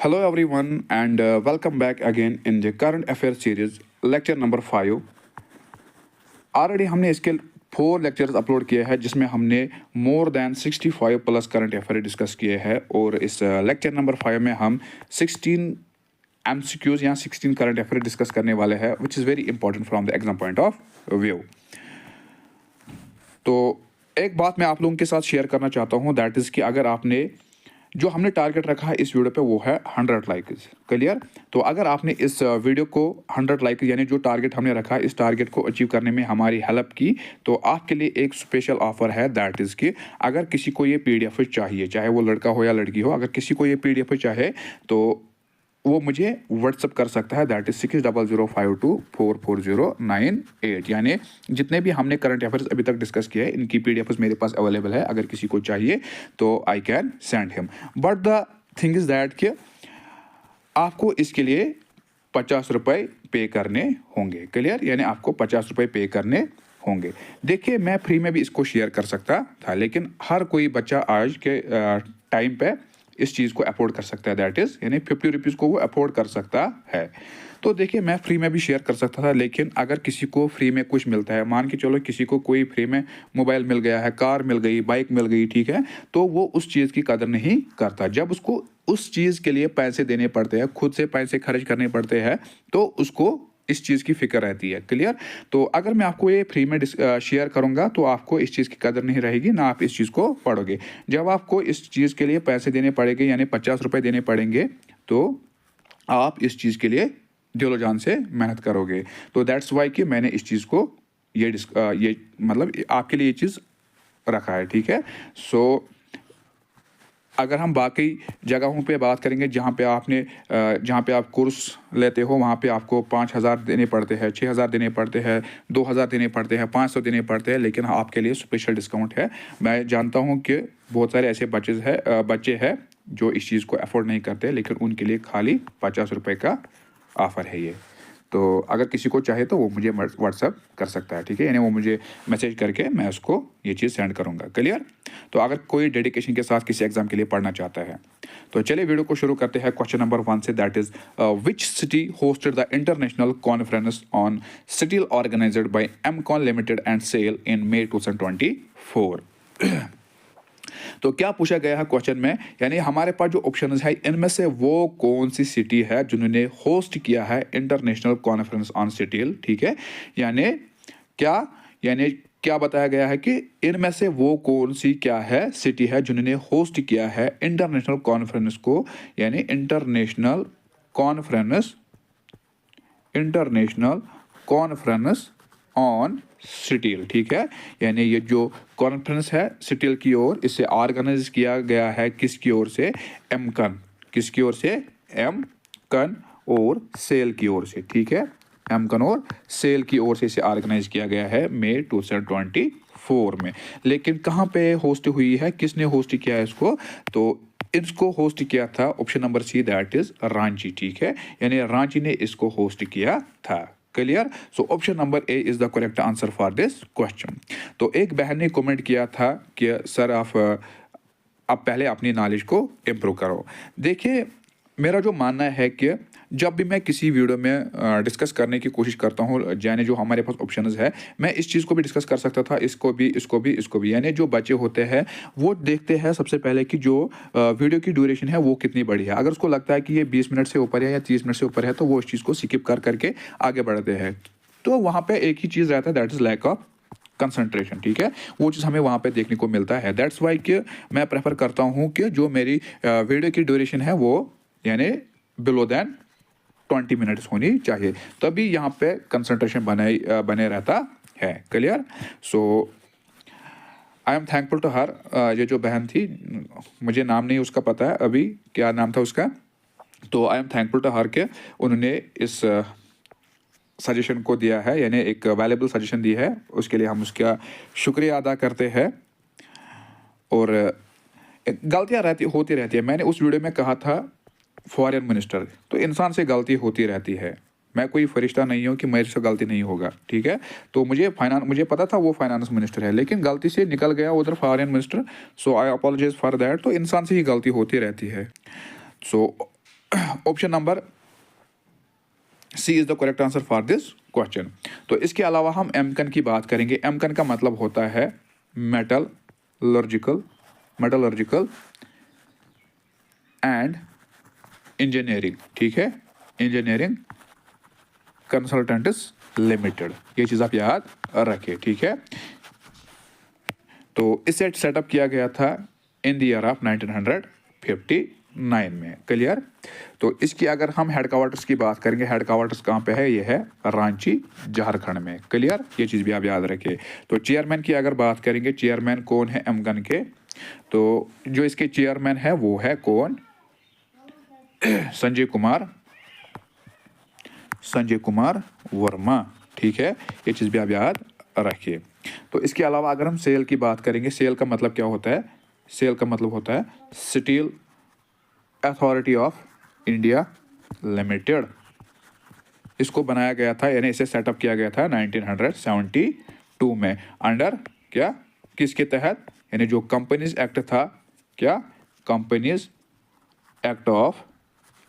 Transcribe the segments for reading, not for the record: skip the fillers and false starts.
Hello, everyone, and welcome back again in the current affairs series, lecture number 5. Already हमने इसके 4 lectures upload किए हैं जिसमें हमने more than 65 plus current affair discuss किए हैं और इस लेक्चर नंबर 5 में हम 16 MCQs या 16 करंट अफेयर डिस्कस करने वाले हैं which is very important from the exam point of view. तो एक बात मैं आप लोगों के साथ शेयर करना चाहता हूँ, दैट इज़ कि अगर आपने जो हमने टारगेट रखा है इस वीडियो पे वो है 100 लाइक्स। क्लियर? तो अगर आपने इस वीडियो को 100 लाइक यानी जो टारगेट हमने रखा है इस टारगेट को अचीव करने में हमारी हेल्प की, तो आपके लिए एक स्पेशल ऑफर है, दैट इज़ कि अगर किसी को ये PDF चाहिए, चाहे वो लड़का हो या लड़की हो, अगर किसी को ये PDF चाहिए तो वो मुझे व्हाट्सअप कर सकता है, दैट इज 6000524409 यानी जितने भी हमने करंट अफेयर्स अभी तक डिस्कस किए हैं इनकी PDFs मेरे पास अवेलेबल है। अगर किसी को चाहिए तो I can send him, but the thing is that कि आपको इसके लिए 50 रुपये पे करने होंगे। क्लियर? यानी आपको 50 रुपये पे करने होंगे। देखिए, मैं फ्री में भी इसको शेयर कर सकता था, लेकिन हर कोई बच्चा आज के टाइम पे इस चीज़ को अफोर्ड कर सकता है, दैट इज़ यानी 50 रुपीज़ को वो अफोर्ड कर सकता है। तो देखिए, मैं फ्री में भी शेयर कर सकता था, लेकिन अगर किसी को फ्री में कुछ मिलता है, मान के चलो किसी को कोई फ्री में मोबाइल मिल गया है, कार मिल गई, बाइक मिल गई, ठीक है, तो वो उस चीज़ की कदर नहीं करता। जब उसको उस चीज़ के लिए पैसे देने पड़ते हैं, खुद से पैसे खर्च करने पड़ते हैं, तो उसको इस चीज़ की फिक्र रहती है। क्लियर? तो अगर मैं आपको ये फ्री में शेयर करूंगा तो आपको इस चीज़ की कदर नहीं रहेगी, ना आप इस चीज़ को पढ़ोगे। जब आपको इस चीज़ के लिए पैसे देने पड़ेंगे यानी 50 रुपये देने पड़ेंगे, तो आप इस चीज़ के लिए दिलो जान से मेहनत करोगे। तो दैट्स वाई कि मैंने इस चीज़ को ये मतलब आपके लिए ये चीज़ रखा है, ठीक है। सो अगर हम बाकी जगहों पे बात करेंगे जहाँ पे आप कोर्स लेते हो, वहाँ पे आपको 5000 देने पड़ते हैं, 6000 देने पड़ते हैं, 2000 देने पड़ते हैं, 500 देने पड़ते हैं, लेकिन आपके लिए स्पेशल डिस्काउंट है। मैं जानता हूँ कि बहुत सारे ऐसे बच्चे हैं जो इस चीज़ को अफोर्ड नहीं करते, लेकिन उनके लिए खाली 50 रुपये का ऑफ़र है ये। तो अगर किसी को चाहे तो वो मुझे व्हाट्सअप कर सकता है, ठीक है, यानी वो मुझे मैसेज करके मैं उसको ये चीज़ सेंड करूँगा। क्लियर? तो अगर कोई डेडिकेशन के साथ किसी एग्जाम के लिए पढ़ना चाहता है तो चलिए वीडियो को शुरू करते हैं क्वेश्चन नंबर 1 से, that is which city hosted the international conference on steel organised by MECON Limited and SAIL in May 2024। तो क्या पूछा गया है क्वेश्चन में, यानी हमारे पास जो ऑप्शन है इनमें से वो कौन सी सिटी है जिन्होंने होस्ट किया है इंटरनेशनल कॉन्फ्रेंस ऑन स्टील, ठीक है। यानी क्या बताया गया है कि इनमें से वो कौन सी क्या है सिटी है जिन्होंने होस्ट किया है इंटरनेशनल कॉन्फ्रेंस को, यानी इंटरनेशनल कॉन्फ्रेंस ऑन स्टील, ठीक है। यानी ये जो कॉन्फ्रेंस है स्टील की ओर, इसे ऑर्गेनाइज किया गया है किसकी ओर से? एमकन। किसकी ओर से? एमकन और सेल की ओर से, ठीक है। एमकन और सेल की ओर से इसे ऑर्गेनाइज किया गया है May 2024 में। लेकिन कहाँ पे होस्ट हुई है, किसने होस्ट किया है इसको? तो इसको होस्ट किया था option number C, that is Ranchi, ठीक है, यानी रांची ने इसको होस्ट किया था। Clear? So option number A is the correct answer for this question. तो एक बहन ने कमेंट किया था कि सर आप पहले अपनी नॉलेज को इम्प्रूव करो। देखिए, मेरा जो मानना है कि जब भी मैं किसी वीडियो में डिस्कस करने की कोशिश करता हूँ, यानी जो हमारे पास ऑप्शंस है, मैं इस चीज़ को भी डिस्कस कर सकता था, इसको भी, यानी जो बच्चे होते हैं वो देखते हैं सबसे पहले कि जो वीडियो की ड्यूरेशन है वो कितनी बड़ी है। अगर उसको लगता है कि ये 20 मिनट से ऊपर है या 30 मिनट से ऊपर है तो वो इस चीज़ को स्किप करके आगे बढ़ते हैं। तो वहाँ पर एक ही चीज़ रहता है, that is lack of concentration, ठीक है। वो चीज़ हमें वहाँ पे देखने को मिलता है। दैट्स वाई कि मैं प्रेफर करता हूँ कि जो मेरी वीडियो की ड्यूरेशन है वो यानी बिलो देन 20 मिनट्स होनी चाहिए, तभी यहाँ पे कंसंट्रेशन बने रहता है। Clear? So I am thankful to her. ये जो बहन थी, मुझे नाम नहीं उसका पता है अभी, क्या नाम था उसका, तो I am thankful to her के उन्होंने इस सजेशन को दिया है, यानी एक वैल्यूएबल सजेशन दी है, उसके लिए हम उसका शुक्रिया अदा करते हैं। और गलतियाँ होती रहती है। मैंने उस वीडियो में कहा था फॉरेन मिनिस्टर, तो इंसान से गलती होती रहती है। मैं कोई फरिश्ता नहीं हूँ कि मेरे से गलती नहीं होगा, ठीक है। तो मुझे पता था वो फाइनेंस मिनिस्टर है, लेकिन गलती से निकल गया उधर foreign minister, so I apologise for that. तो इंसान से ही गलती होती रहती है। So option number C is the correct answer for this question. तो इसके अलावा हम एमकन की बात करेंगे। एमकन का मतलब होता है मेटलर्जिकल एंड इंजीनियरिंग, ठीक है, इंजीनियरिंग कंसल्टेंट्स लिमिटेड, ये चीज़ आप याद रखें, ठीक है। तो इसे सेटअप किया गया था इन द ईयर ऑफ 1959 में, क्लियर। तो इसकी अगर हम हेड क्वार्टर्स की बात करेंगे, हेड क्वार्टर्स कहाँ पे है, ये है रांची झारखंड में, क्लियर, ये चीज़ भी आप याद रखें। तो चेयरमैन की अगर बात करेंगे, चेयरमैन कौन है एमगन के, तो जो इसके चेयरमैन है वो है कौन, संजय कुमार वर्मा, ठीक है, ये चीज़ भी आप याद रखिए। तो इसके अलावा अगर हम सेल की बात करेंगे, सेल का मतलब क्या होता है, सेल का मतलब होता है steel authority of India limited. इसको बनाया गया था, यानी इसे सेटअप किया गया था 1972 में, अंडर क्या, किसके तहत, यानी जो कंपनीज एक्ट था, क्या, कंपनीज एक्ट ऑफ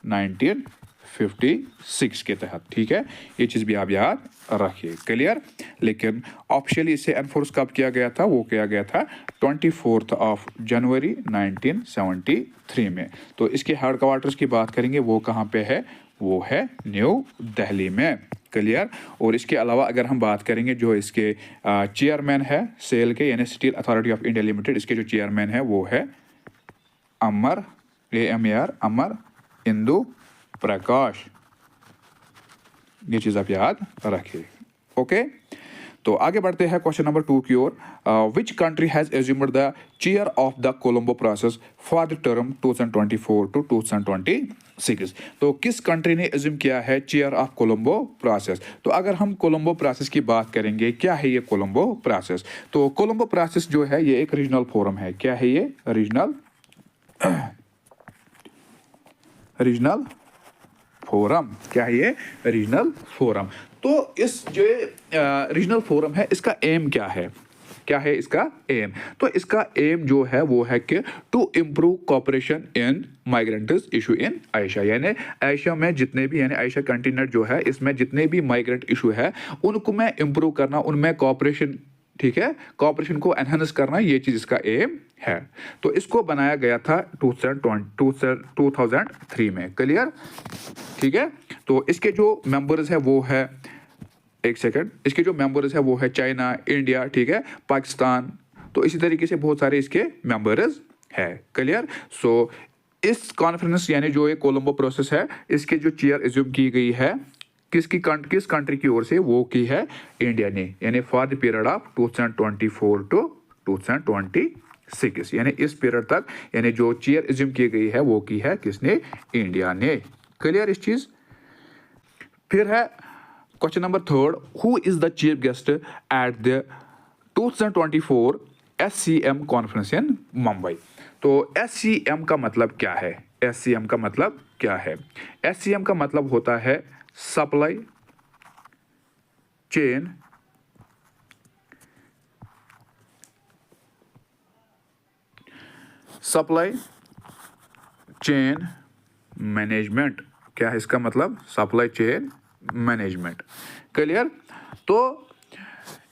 1956 के तहत, ठीक है, ये चीज़ भी आप याद रखिए, क्लियर। लेकिन ऑफिशियली इसे एनफोर्स कब किया गया था, वो किया गया था 24 जनवरी 1973 में। तो इसके हेड क्वार्टर्स की बात करेंगे, वो कहाँ पे है, वो है न्यू दिल्ली में, क्लियर। और इसके अलावा अगर हम बात करेंगे, जो इसके चेयरमैन है सेल के, यानी steel authority of India limited, इसके जो चेयरमैन है वो है अमर इंदु प्रकाश, ये चीज़ आप याद रखिए, ओके। तो आगे बढ़ते हैं क्वेश्चन नंबर 2 की ओर। Which country has assumed the chair of the Colombo Process for the term 2024 to 2026। तो किस कंट्री ने एज्यूम किया है चेयर ऑफ कोलंबो प्रोसेस। तो अगर हम कोलंबो प्रोसेस की बात करेंगे, क्या है ये कोलंबो प्रोसेस। तो कोलंबो प्रोसेस जो है ये एक रीजनल फोरम है। क्या है ये, रीजनल फोरम, क्या है ये, रीजनल फोरम। तो इस जो रीजनल फोरम है, इसका एम क्या है, क्या है इसका एम। तो इसका एम जो है वो है कि to improve cooperation in migrants issue in Asia, यानी आयशा में जितने भी, यानी आयशा कंटिनेंट जो है, इसमें जितने भी माइग्रेंट इशू है उनको मैं इम्प्रूव करना, उनमें कोऑपरेशन, ठीक है, कोऑपरेशन को एनहांस करना, ये चीज इसका एम है। तो इसको बनाया गया था 2003 में, क्लियर, ठीक है। तो इसके जो मेंबर्स है वो है, एक सेकंड, इसके जो मेंबर्स है वो है चाइना, इंडिया, ठीक है, पाकिस्तान, तो इसी तरीके से बहुत सारे इसके मेंबर्स है, क्लियर। सो इस कॉन्फ्रेंस, यानी जो ये कोलंबो प्रोसेस है, इसके जो चेयर एज्यूम की गई है किस कंट्री की ओर से, वो की है इंडिया ने, यानी for the period of 2024 to 2026, यानी इस पीरियड तक, यानी जो चेयर एज्यूम की गई है वो की है किसने, इंडिया ने, क्लियर इस चीज। फिर है question number 3, who is the chief guest at the 2024 SCM conference in Mumbai. तो SCM का मतलब क्या है, SCM का मतलब क्या है, SCM का मतलब होता है सप्लाई चेन मैनेजमेंट। क्या है इसका मतलब, सप्लाई चेन मैनेजमेंट, क्लियर। तो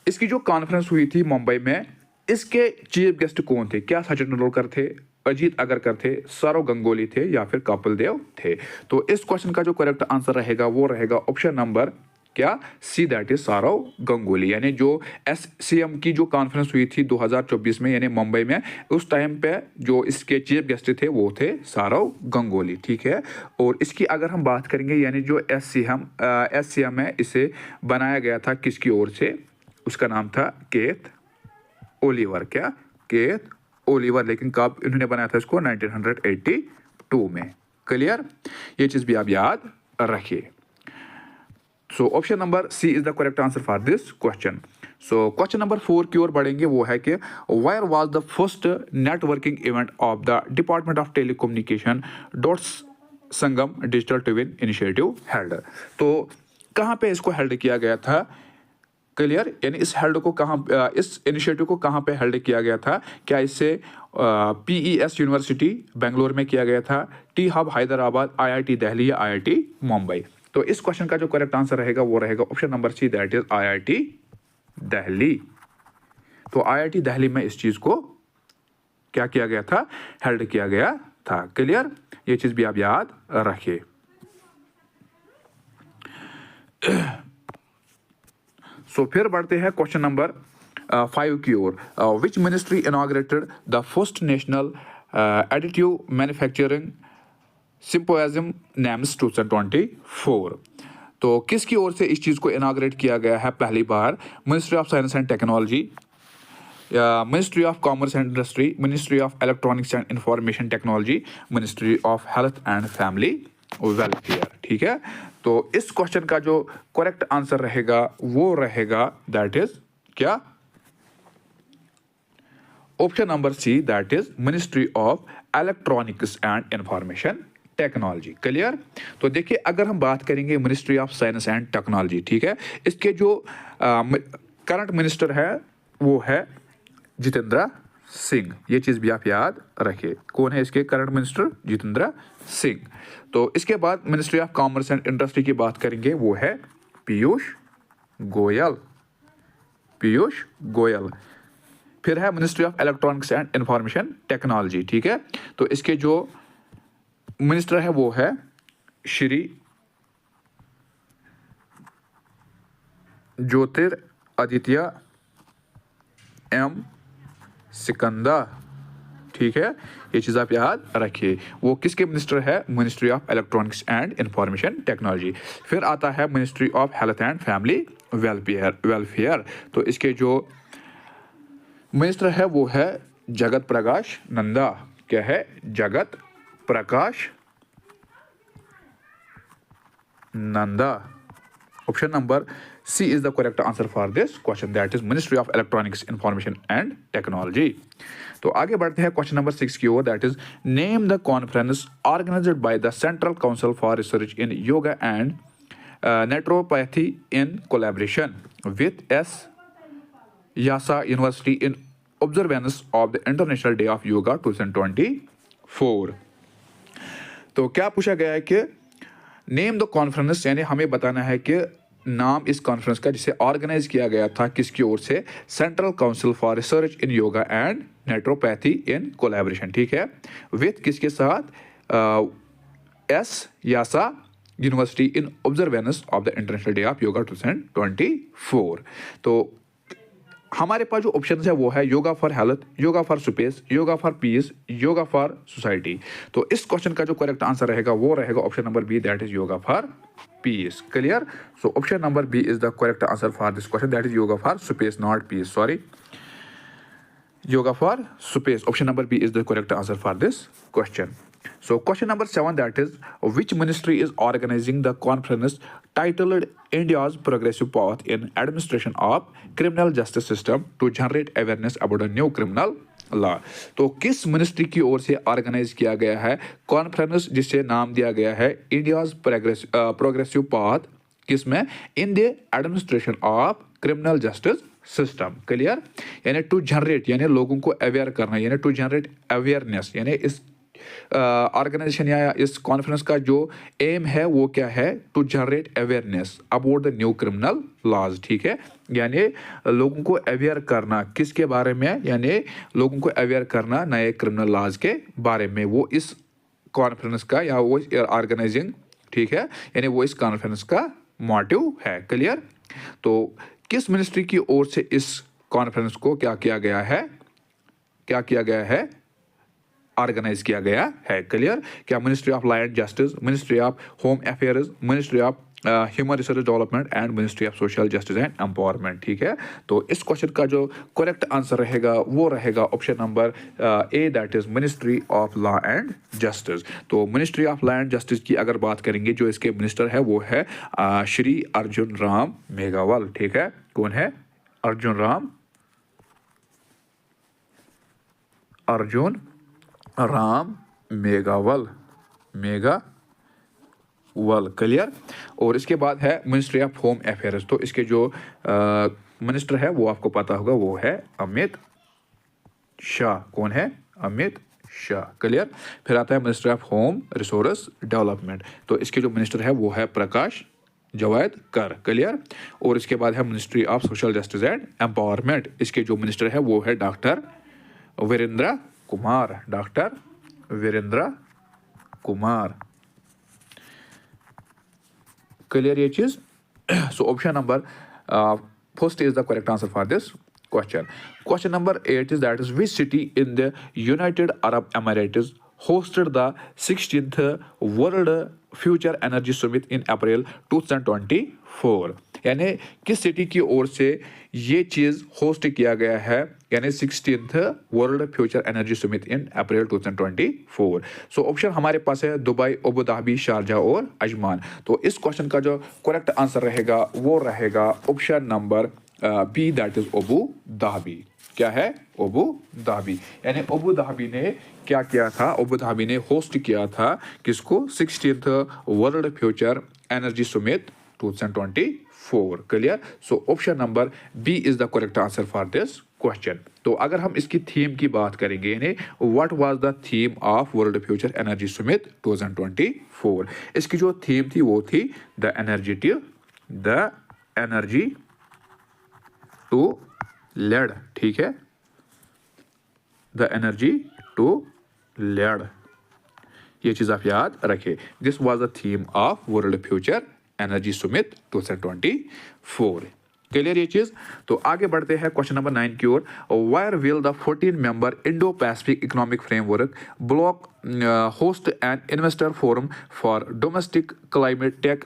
इसकी जो कॉन्फ्रेंस हुई थी मुंबई में, इसके चीफ गेस्ट कौन थे, क्या सचिन तेंदुलकर थे, अजीत अगरकर थे, सौरव गंगोली थे, या फिर कपिल देव थे। तो इस क्वेश्चन का जो करेक्ट आंसर रहेगा वो रहेगा ऑप्शन नंबर क्या, सी, दैट इज सौरव गंगोली। यानी जो SCM की जो कॉन्फ्रेंस हुई थी 2024 में, यानी मुंबई में, उस टाइम पे जो इसके चीफ गेस्ट थे वो थे सौरव गंगोली, ठीक है। और इसकी अगर हम बात करेंगे, यानी जो SCM है, इसे बनाया गया था किसकी ओर से, उसका नाम था केथ ओलिवर, क्या, केथ ओलिवर। लेकिन कब इन्होंने बनाया था इसको, 1982 में, क्लियर, ये चीज भी आप याद रखिए। So option number C is the correct answer for this question. So question number 4 की ओर बढ़ेंगे, वो है कि where was the first networking event of the Department of Telecommunication DoT's Sangam digital twin initiative held. तो कहाँ पे इसको हेल्ड किया गया था, क्लियर, यानी इस इनिशिएटिव को कहाँ पे हेल्ड किया गया था? क्या इससे PES यूनिवर्सिटी बेंगलोर में किया गया था, T hub Hyderabad, IIT Delhi या IIT मुंबई? तो इस क्वेश्चन का जो करेक्ट आंसर रहेगा वो रहेगा option number C, that is IIT Delhi. तो IIT दिल्ली में इस चीज को क्या किया गया था? हेल्ड किया गया था। क्लियर, ये चीज भी आप याद रखिए। सो फिर बढ़ते हैं क्वेश्चन नंबर 5 की ओर। Which ministry inaugurated the first national additive manufacturing symposium names 2024? तो किसकी ओर से इस चीज़ को इनॉग्रेट किया गया है पहली बार? Ministry of science and technology, ministry of commerce and industry, ministry of electronics and information technology, ministry of health and family welfare. ठीक है, तो इस क्वेश्चन का जो करेक्ट आंसर रहेगा वो रहेगा दैट इज क्या? Option number C, that is ministry of electronics and information Technology. Clear, तो देखिए अगर हम बात करेंगे Ministry of science and Technology, ठीक है, इसके जो करंट मिनिस्टर है वो है जितेंद्र सिंह। ये चीज भी आप याद रखिए, कौन है इसके करंट मिनिस्टर? जितेंद्र सिंह। तो इसके बाद ministry of commerce and industry की बात करेंगे, वो है पीयूष गोयल। पीयूष गोयल। फिर है ministry of electronics and information technology. ठीक है, तो इसके जो मिनिस्टर है वो है श्री ज्योतिरादित्य एम सिकंदा। ठीक है, ये चीज आप याद रखिए। वो किसके मिनिस्टर है? Ministry of electronics and information technology. फिर आता है ministry of health and family welfare. तो इसके जो मिनिस्टर है वो है जगत प्रकाश नंदा। क्या है? Jagat Prakash Nanda. Option number C is the correct answer for this question, that is ministry of electronics information and technology. तो आगे बढ़ते हैं क्वेश्चन नंबर 6 की ओर, that is name the conference organized by the central council for research in yoga and naturopathy in collaboration with Vyasa university in observance of the international day of yoga 2024। तो क्या पूछा गया है कि नेम द कॉन्फ्रेंस, यानी हमें बताना है कि नाम इस कॉन्फ्रेंस का जिसे ऑर्गेनाइज किया गया था किसकी ओर से? Central council for research in yoga and naturopathy in collaboration. ठीक है, विथ किसके साथ? Vyasa university in observance of the international day of yoga 2024। तो हमारे पास जो ऑप्शन है वो है yoga for health, yoga for space, yoga for peace, yoga for society. तो इस क्वेश्चन का जो करेक्ट आंसर रहेगा वो रहेगा option number B, that is yoga for peace. Clear, so option number B is the correct answer for this question, that is yoga for space, not peace, sorry, yoga for space. Option number B is the correct answer for this question. So question number 7, that is which ministry is organizing the conference titled India's Progressive Path in Administration of Criminal Justice System to generate awareness about a new criminal law? तो किस ministry की ओर से organise किया गया है conference जिसे नाम दिया गया है इंडियाज प्रोग्रेसिव पाथ, किसमें? In the administration of criminal justice system. Clear, यानी टू जनरेट, यानी लोगों को अवेयर करना, यानी टू जनरेट अवेयरनेस, यानी इस ऑर्गेनाइजेशन या इस कॉन्फ्रेंस का जो एम है वो क्या है? To generate awareness about the new criminal laws. ठीक है, यानी लोगों को अवेयर करना किसके बारे में? यानी लोगों को अवेयर करना नए क्रिमिनल लॉज के बारे में, वो इस कॉन्फ्रेंस का या वो ऑर्गेनाइजिंग, ठीक है, यानी वो इस कॉन्फ्रेंस का मोटिव है। क्लियर, तो किस मिनिस्ट्री की ओर से इस कॉन्फ्रेंस को क्या किया गया है? क्या किया गया है? ऑर्गेनाइज किया गया है। क्लियर, क्या ministry of law and justice, ministry of home affairs, ministry of human resource development and ministry of social justice and empowerment. ठीक है, तो इस क्वेश्चन का जो करेक्ट आंसर रहेगा वो रहेगा option number A, that is ministry of law and justice. तो ministry of law and justice की अगर बात करेंगे, जो इसके मिनिस्टर है वो है श्री अर्जुन राम मेघवाल। ठीक है, कौन है? अर्जुन राम मेघवाल। क्लियर, और इसके बाद है मिनिस्ट्री ऑफ होम अफेयर्स। तो इसके जो मिनिस्टर है वो आपको पता होगा, वो है अमित शाह। कौन है? अमित शाह। क्लियर। फिर आता है minister of home resource development. तो इसके जो मिनिस्टर है वो है प्रकाश जावड़ेकर। क्लियर। और इसके बाद है ministry of social justice and empowerment. इसके जो मिनिस्टर है वो है doctor Virendra Kumar. Doctor Virendra Kumar. Clear ये चीज। So option number first is the correct answer for this question. Question number 8 is that is which city in the United Arab Emirates hosted the 16th World Future Energy Summit in April 2024? यानी किस city की ओर से ये चीज host किया गया है, यानी 16th world future energy summit in April 2024। So option हमारे पास है दुबई, अबू धाबी, शारजा और अजमान। तो इस क्वेश्चन का जो करेक्ट आंसर रहेगा वो रहेगा option number B, that is Abu Dhabi. क्या है? Abu Dhabi. यानी अबू धाबी ने क्या किया था? अबू धाबी ने होस्ट किया था किसको? 16th world future energy summit 2024। Clear. So option number B is the correct answer for this question. तो अगर हम इसकी थीम की बात करेंगे, यानी what was the theme of world future energy summit 2024, इसकी जो थीम थी वो थी द एनर्जी टू लेड। ठीक है, द एनर्जी टू लेड, ये चीज आप याद रखें। This was the theme of world future energy summit 2024। Clear ये चीज। तो आगे बढ़ते हैं क्वेश्चन नंबर 9 की ओर। Where will the 14 member Indo Pacific economic framework bloc host an investor forum for domestic climate tech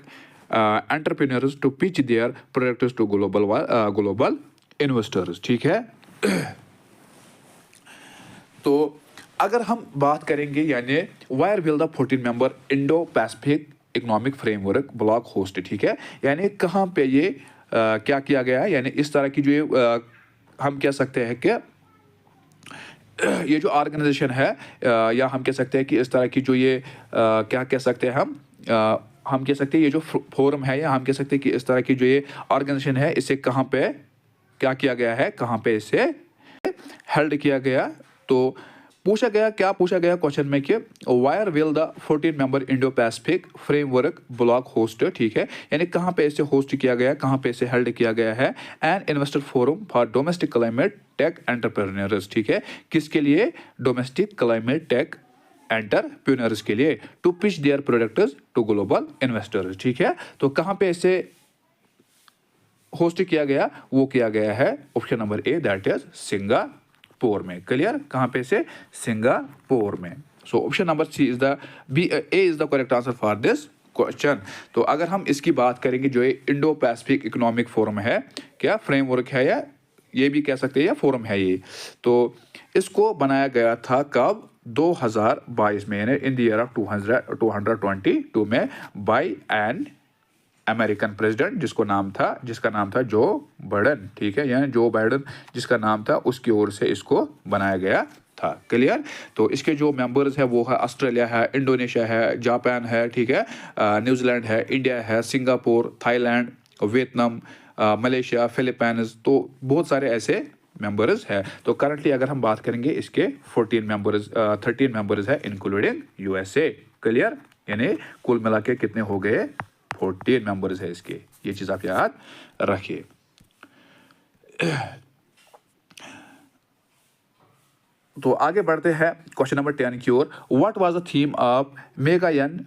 entrepreneurs to pitch their products to global investors. ठीक है। तो अगर हम बात करेंगे, यानी where will the 14 member Indo Pacific economic framework bloc host, ठीक है, यानी कहाँ पे ये क्या किया गया है, यानी इस तरह की जो ये हम कह सकते हैं कि ये जो ऑर्गेनाइजेशन है या हम कह सकते हैं कि इस तरह की जो ये क्या कह सकते हैं हम कह सकते हैं ये जो फोरम है, या हम कह सकते हैं कि इस तरह की जो ये ऑर्गेनाइजेशन है, इसे कहाँ पे क्या किया गया है, कहाँ पे इसे हेल्ड किया गया। तो क्या पूछा गया क्वेश्चन में कि wire will the 14 member Indo Pacific framework bloc host, ठीक है, यानी कहाँ पे इसे होस्ट किया गया, कहाँ पे इसे हेल्ड किया गया है। An investor forum for domestic climate tech entrepreneurs, ठीक है, किसके लिए? डोमेस्टिक क्लाइमेट टेक एंटरप्रेन्योर्स के लिए, to pitch their products to global investors. ठीक है। तो कहाँ पे इसे होस्ट किया गया? वो किया गया है option number A, that is Singapore में। क्लियर। कहां पे से? सिंगापुर में। So option number C is the B, A is the correct answer for this question. तो अगर हम इसकी बात करेंगे, जो ये इंडो पैसिफिक इकोनॉमिक फोरम है, क्या फ्रेमवर्क है, या ये भी कह सकते हैं या फोरम है ये, तो इसको बनाया गया था कब? 2022 में, यानी इन द ईयर ऑफ 222 में, बाय एन अमेरिकन प्रेसिडेंट जिसका नाम था जो बाइडेन। ठीक है, यानी जो बाइडेन जिसका नाम था, उसकी ओर से इसको बनाया गया था। क्लियर। तो इसके जो मेंबर्स है वो है ऑस्ट्रेलिया है, इंडोनेशिया है, जापान है, ठीक है, न्यूजीलैंड है, इंडिया है, Singapore, Thailand, Vietnam, Malaysia, Philippines. तो बहुत सारे ऐसे मेंबर्स है। तो करंटली अगर हम बात करेंगे, इसके 13 मेंबर्स है इंक्लूडिंग यूएसए। क्लियर। यानी कुल मिला के कितने हो गए? 14 मेंबर्स है इसके। ये चीज आप याद रखिए। तो आगे बढ़ते हैं क्वेश्चन नंबर 10 की ओर। What was the theme of मेगायन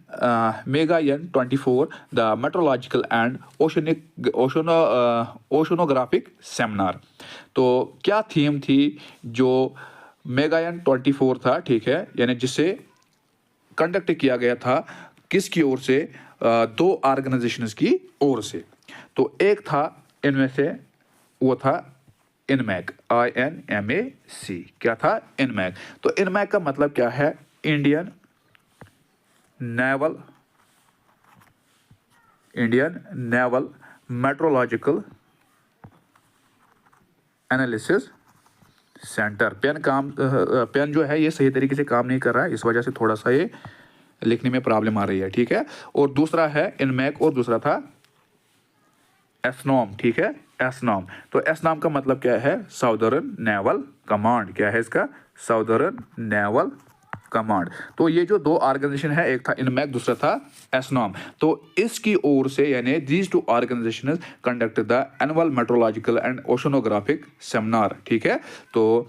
24 the meteorological and oceanographic seminar? तो क्या थीम थी जो मेगायन 24 था, ठीक है, यानी जिसे कंडक्ट किया गया था किसकी ओर से? दो ऑर्गेनाइजेशंस की ओर से। तो एक था इनमें से, वो था इनमैक, INMAC। क्या था? इनमैक। तो इनमैक का मतलब क्या है? Indian naval meteorological analysis centre. पेन जो है ये सही तरीके से काम नहीं कर रहा है, इस वजह से थोड़ा सा ये लिखने में प्रॉब्लम आ रही है, ठीक है। और दूसरा है इनमैक और दूसरा था एसनॉम, ठीक है, एसनॉम। तो एसनॉम का मतलब क्या है? Southern naval command. क्या है इसका? Southern naval command. तो ये जो दो ऑर्गेनाइजेशन है, एक था इनमैक, दूसरा था एसनॉम। तो इसकी ओर से यानी these two organisation conduct the annual meteorological and oceanographic seminar, ठीक है। तो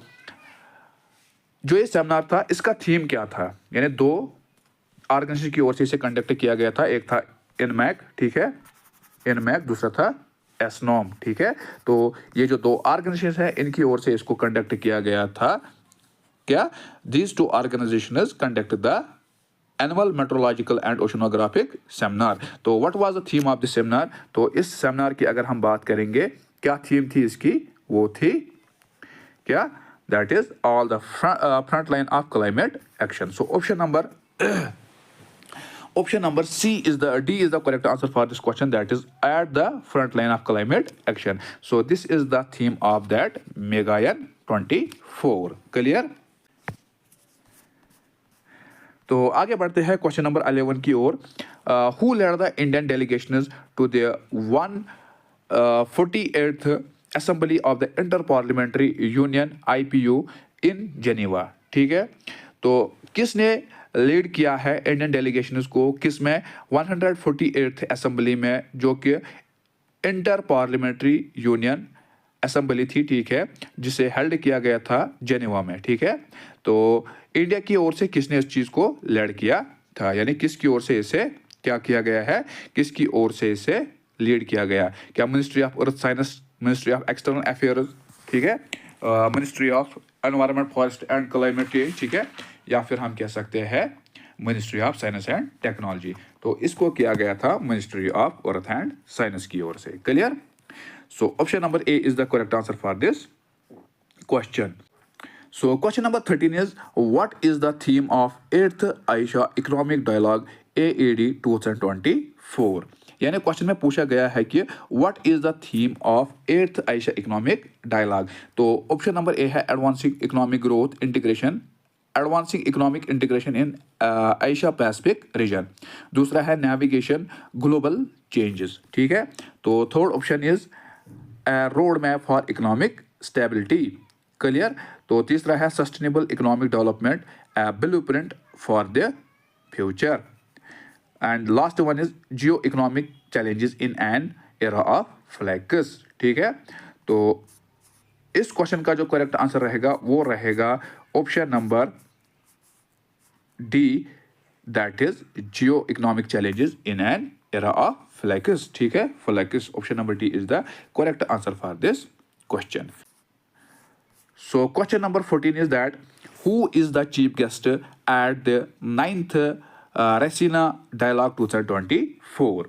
जो ये सेमिनार था इसका थीम क्या था? यानी दो ऑर्गेनाइजेशन की ओर से इसे कंडक्ट किया गया था, एक था इनमैक, ठीक है, इनमैक, दूसरा था एसनॉम, ठीक है। तो ये जो दो ऑर्गेनाइजेशन है इनकी ओर से इसको कंडक्ट किया गया था। क्या? These two organisation conduct the annual meteorological and oceanographic seminar. तो what was the theme of the seminar? तो इस सेमिनार की अगर हम बात करेंगे, क्या थीम थी इसकी? वो थी क्या? That is all the front line of climate action. So option number C is the correct answer for this question, that is at the front line of climate action. So this is the theme of that Megayan 24. Clear? तो आगे बढ़ते हैं question number 11 की ओर। Who led the Indian delegations to the 148th assembly of the inter parliamentary union IPU in Geneva, ठीक है। तो किसने लीड किया है इंडियन डेलीगेशंस को? किस में? 148th असेंबली में, जो कि इंटर पार्लियामेंट्री यूनियन असेंबली थी, ठीक है, जिसे हेल्ड किया गया था जेनेवा में, ठीक है। तो इंडिया की ओर से किसने इस चीज को लीड किया था? यानी किसकी ओर से इसे क्या किया गया है? किसकी ओर से इसे लीड किया गया? क्या ministry of earth science, ministry of external affairs, ठीक है, ministry of environment forest and climate change, ठीक है, या फिर हम कह सकते हैं ministry of science and technology. तो इसको किया गया था ministry of earth and science की ओर से। Clear? So option number A is the correct answer for this question. So question number 13 is, what is the theme of 8th Aisha Economic Dialogue AED 2024? यानी question में पूछा गया है कि what is the theme of 8th Aisha Economic Dialogue? तो option number A है advancing economic growth integration, advancing economic integration in Asia Pacific region. दूसरा है नेविगेशन ग्लोबल चेंजेस, ठीक है। तो third option is road map for economic stability. Clear? तो तीसरा है sustainable economic development, blueprint for the future. And last one is geo economic challenges in an era of flux, ठीक है। तो इस क्वेश्चन का जो करेक्ट आंसर रहेगा वो रहेगा option number D, that is geo economic challenges in an era of flux, ठीक है। Flux, option number D is the correct answer for this question. So question number 14 is that who is the chief guest at the 9th Raisina dialogue 2024?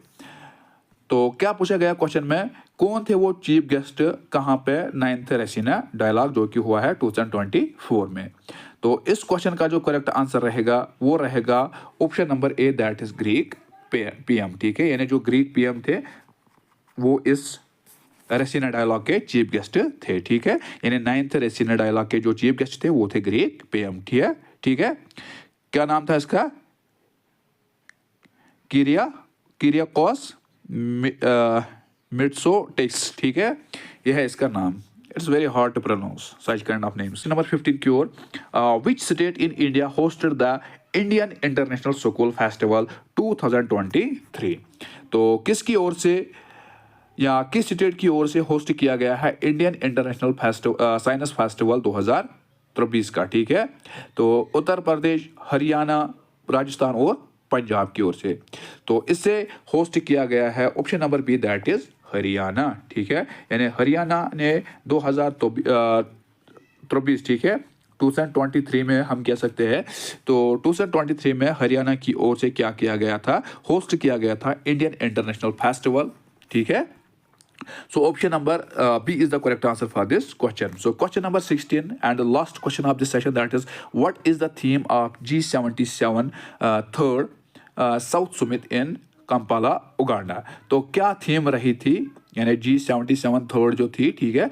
तो क्या पूछा गया question में? कौन थे वो चीफ गेस्ट कहाँ पे 9th रेसिना डायलॉग जो कि हुआ है 2024 में? तो इस क्वेश्चन का जो करेक्ट आंसर रहेगा वो रहेगा option number A, that is Greek PM, ठीक है। यानी जो ग्रीक PM थे वो इस रेसिना डायलॉग के चीफ गेस्ट थे, ठीक है। यानी 9th रेसिना डायलॉग के जो चीफ गेस्ट थे वो थे ग्रीक PM, ठीक है। क्या नाम था इसका? किरियाकोस मिट्सोटिक्स, ठीक है, यह है इसका नाम। It's very hard to pronounce such kind of names. Number 15 की ओर, which state in India hosted the Indian international school festival 2023? तो किसकी ओर से या किस स्टेट की ओर से होस्ट किया गया है इंडियन इंटरनेशनल साइंस फेस्टिवल 2023 का, ठीक है। तो उत्तर प्रदेश, हरियाणा, राजस्थान और पंजाब की ओर से। तो इससे होस्ट किया गया है option number B, that is Haryana, ठीक है। यानी हरियाणा ने 2023, ठीक है, 2023 में हम कह सकते हैं। तो 2023 में हरियाणा की ओर से क्या किया गया था? होस्ट किया गया था इंडियन इंटरनेशनल फेस्टिवल, ठीक है। So option number B is the correct answer for this question. So question number 16 and the last question of this session, that is, what is the theme of G77 third South Summit in Kampala, Uganda? तो क्या theme रही थी? यानी G77 third जो थी, ठीक है,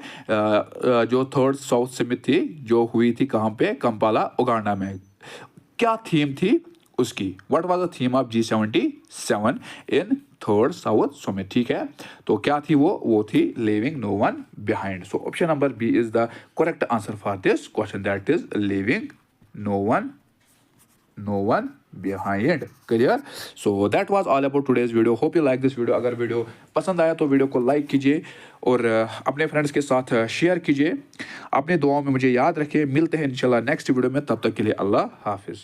जो थर्ड साउथ समिट थी जो हुई थी कहाँ पे? कंपाला, उगांडा में। क्या थीम थी उसकी। What was the theme of G77 in third south summit, ठीक है। तो क्या थी वो थी living no one behind. So option number B is the correct answer for this question, that is living no one behind. Clear? So that was all about today's video. Hope you like this video. अगर video पसंद आया तो video को like कीजिए और अपने friends के साथ शेयर कीजिए। अपने दुआओं में मुझे याद रखिए। मिलते हैं इंशाल्लाह नेक्स्ट वीडियो में, तब तक के लिए अल्लाह हाफिज़।